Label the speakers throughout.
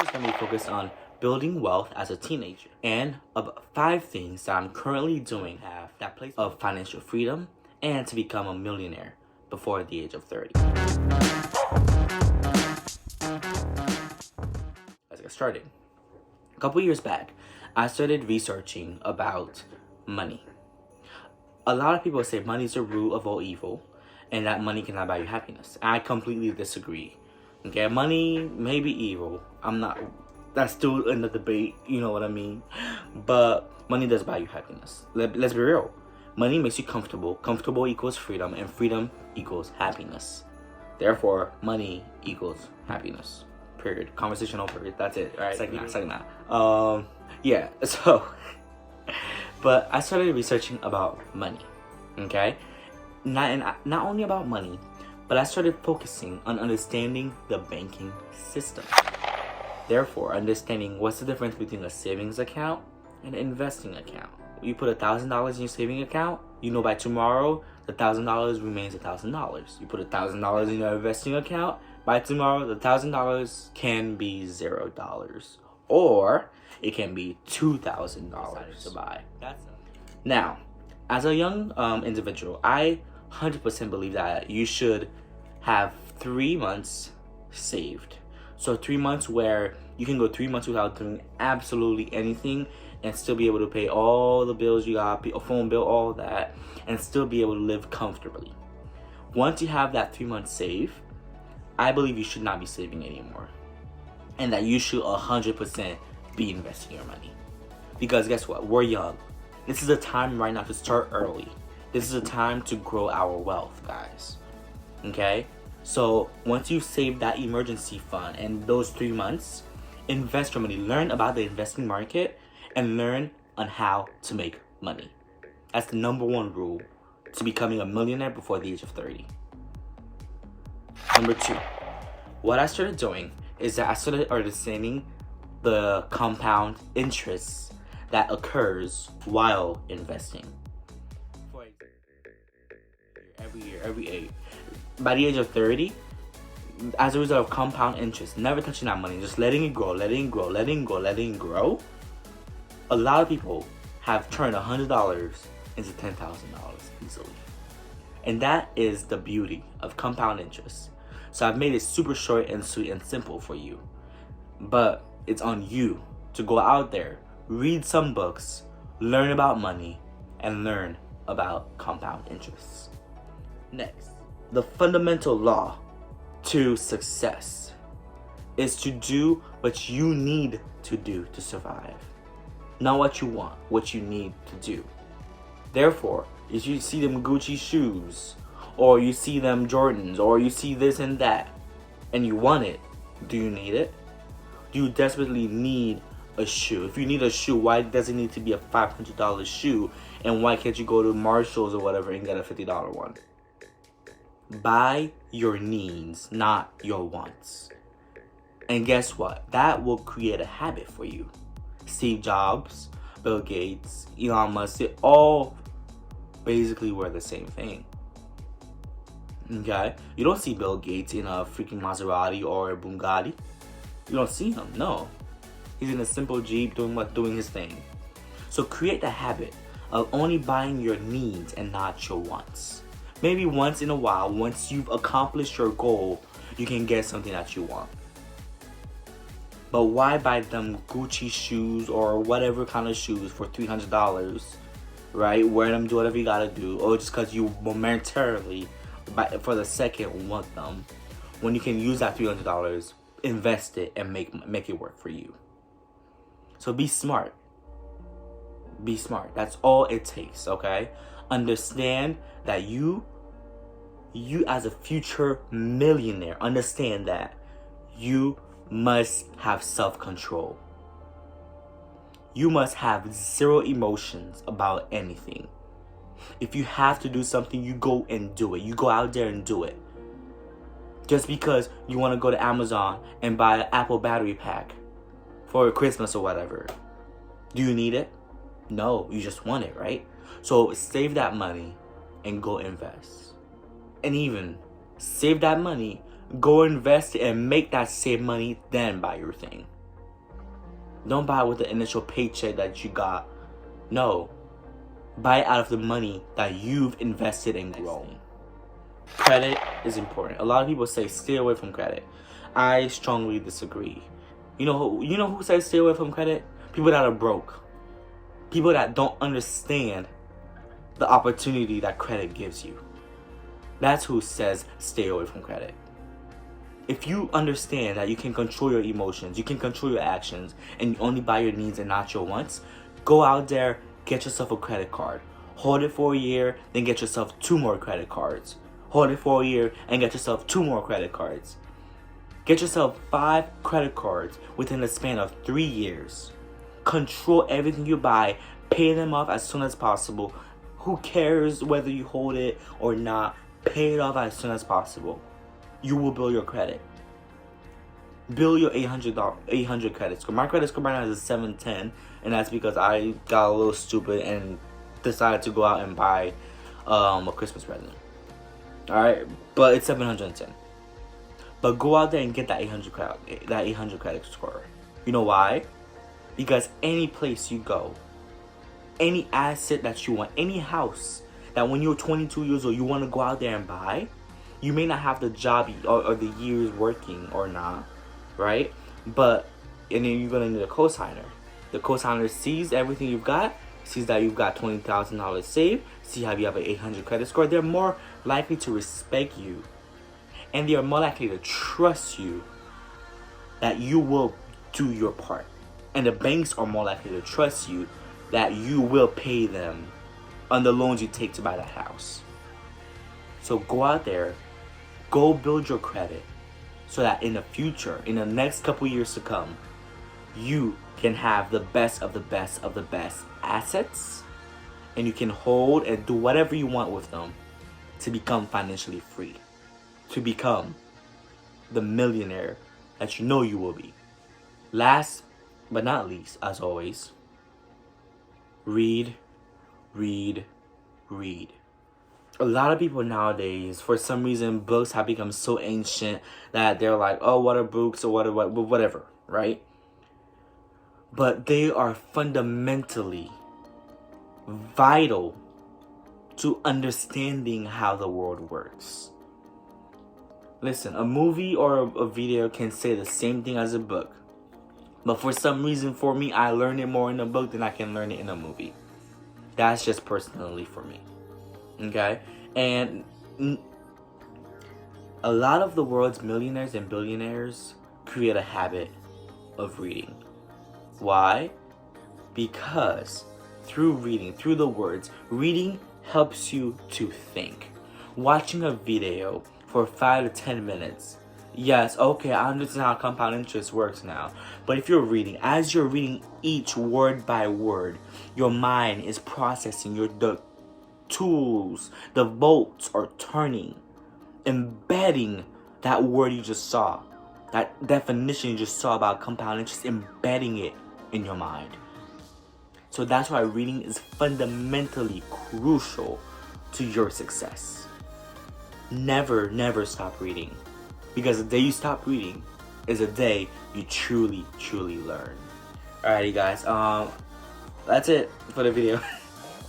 Speaker 1: is going to be focused on building wealth as a teenager and about 5 things that I'm currently doing have that place of financial freedom and to become a millionaire before the age of 30. Let's get started. A couple years back, I started researching about money. A lot of people say money is the root of all evil and that money cannot buy you happiness. I completely disagree. Okay, money may be evil. That's still in the debate, you know what I mean? But money does buy you happiness. Let's be real. Money makes you comfortable. Comfortable equals freedom, and freedom equals happiness. Therefore, money equals happiness. Period. Conversation over. That's it. All right. Second that. Yeah. So, but I started researching about money. Okay, not only about money, but I started focusing on understanding the banking system. Therefore, understanding what's the difference between a savings account and an investing account. You put $1,000 in your saving account, you know by tomorrow the $1,000 remains $1,000. You put $1,000 in your investing account, by tomorrow the $1,000 can be $0, or it can be $2,000 to buy. Now, as a young individual, I 100% believe that you should have 3 months saved. So 3 months where you can go 3 months without doing absolutely anything and still be able to pay all the bills you got, a phone bill, all that, and still be able to live comfortably. Once you have that 3 months saved, I believe you should not be saving anymore. And that you should 100% be investing your money. Because guess what? We're young. This is a time right now to start early. This is a time to grow our wealth, guys. Okay? So once you save that emergency fund and those 3 months, invest your money. Learn about the investing market and learn on how to make money. That's the number 1 rule to becoming a millionaire before the age of 30. Number 2, what I started doing is that I started understanding the compound interest that occurs while investing. For every year. By the age of 30, as a result of compound interest, never touching that money, just letting it grow, a lot of people have turned $100 into $10,000 easily. And that is the beauty of compound interest. So I've made it super short and sweet and simple for you. But it's on you to go out there, read some books, learn about money, and learn about compound interests. Next, the fundamental law to success is to do what you need to do to survive. Not what you want, what you need to do. Therefore, if you see them Gucci shoes, or you see them Jordans, or you see this and that, and you want it, do you need it? Do you desperately need a shoe? If you need a shoe, why does it need to be a $500 shoe? And why can't you go to Marshall's or whatever and get a $50 one? Buy your needs, not your wants. And guess what? That will create a habit for you. Steve Jobs, Bill Gates, Elon Musk, they all basically were the same thing. Okay? You don't see Bill Gates in a freaking Maserati or a Bugatti. You don't see him, no. He's in a simple Jeep doing his thing. So create the habit of only buying your needs and not your wants. Maybe once in a while, once you've accomplished your goal, you can get something that you want. But why buy them Gucci shoes or whatever kind of shoes for $300, right? Wear them, do whatever you gotta do, or just because you momentarily, for the second, want them, when you can use that $300, invest it and make it work for you. So be smart. Be smart. That's all it takes, okay? Understand that you as a future millionaire, understand that you must have self-control. You must have 0 emotions about anything. If you have to do something, you go and do it. You go out there and do it. Just because you want to go to Amazon and buy an Apple battery pack for Christmas or whatever. Do you need it? No, you just want it, right? So save that money and go invest. And even save that money, go invest it and make that same money, then buy your thing. Don't buy with the initial paycheck that you got. No. Buy it out of the money that you've invested and grown. Credit is important. A lot of people say stay away from credit. I strongly disagree. You know who says stay away from credit? People that are broke. People that don't understand the opportunity that credit gives you. That's who says stay away from credit. If you understand that you can control your emotions, you can control your actions, and you only buy your needs and not your wants, go out there, get yourself a credit card. Hold it for a year, then get yourself 2 more credit cards. Hold it for a year and get yourself 2 more credit cards. Get yourself 5 credit cards within a span of 3 years. Control everything you buy. Pay them off as soon as possible. Who cares whether you hold it or not? Pay it off as soon as possible. You will build your credit. Build your 800 credit score. My credit score right now is a 710, and that's because I got a little stupid and decided to go out and buy a Christmas present. Alright, but it's 710. But go out there and get that 800 credit score. You know why? Because any place you go, any asset that you want, any house that when you're 22 years old you want to go out there and buy, you may not have the job or the years working or not, right? But and then you're gonna need a cosigner. The cosigner sees everything you've got, sees that you've got $20,000 saved, see how you have an 800 credit score. They're more likely to respect you, and they are more likely to trust you that you will do your part. And the banks are more likely to trust you that you will pay them on the loans you take to buy that house. So go out there, go build your credit so that in the future, in the next couple years to come, you can have the best of the best of the best assets, and you can hold and do whatever you want with them to become financially free, to become the millionaire that you know you will be. Last but not least, as always, read. A lot of people nowadays, for some reason, books have become so ancient that they're like, oh, what are books or whatever, right? But they are fundamentally vital to understanding how the world works. Listen, a movie or a video can say the same thing as a book. But for some reason, for me, I learn it more in a book than I can learn it in a movie. That's just personally for me. Okay? And a lot of the world's millionaires and billionaires create a habit of reading. Why? Because through reading, through the words, reading helps you to think. Watching a video for 5 to 10 minutes, yes, okay, I understand how compound interest works now. But if you're reading, as you're reading each word by word, your mind is processing, the tools, the bolts are turning, embedding that word you just saw, that definition you just saw about compound interest, embedding it in your mind. So that's why reading is fundamentally crucial to your success. Never stop reading. Because the day you stop reading is the day you truly learn. Alrighty guys, that's it for the video.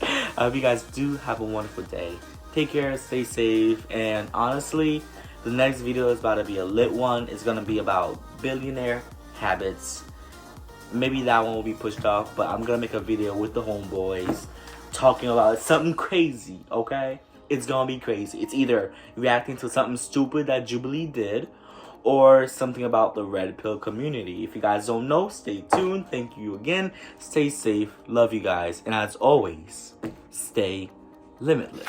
Speaker 1: I hope you guys do have a wonderful day. Take care, stay safe, and honestly, the next video is about to be a lit one. It's gonna be about billionaire habits. Maybe that one will be pushed off, but I'm gonna make a video with the homeboys talking about something crazy, okay? It's gonna be crazy. It's either reacting to something stupid that Jubilee did or something about the red pill community. If you guys don't know, stay tuned. Thank you again. Stay safe. Love you guys. And as always, stay limitless.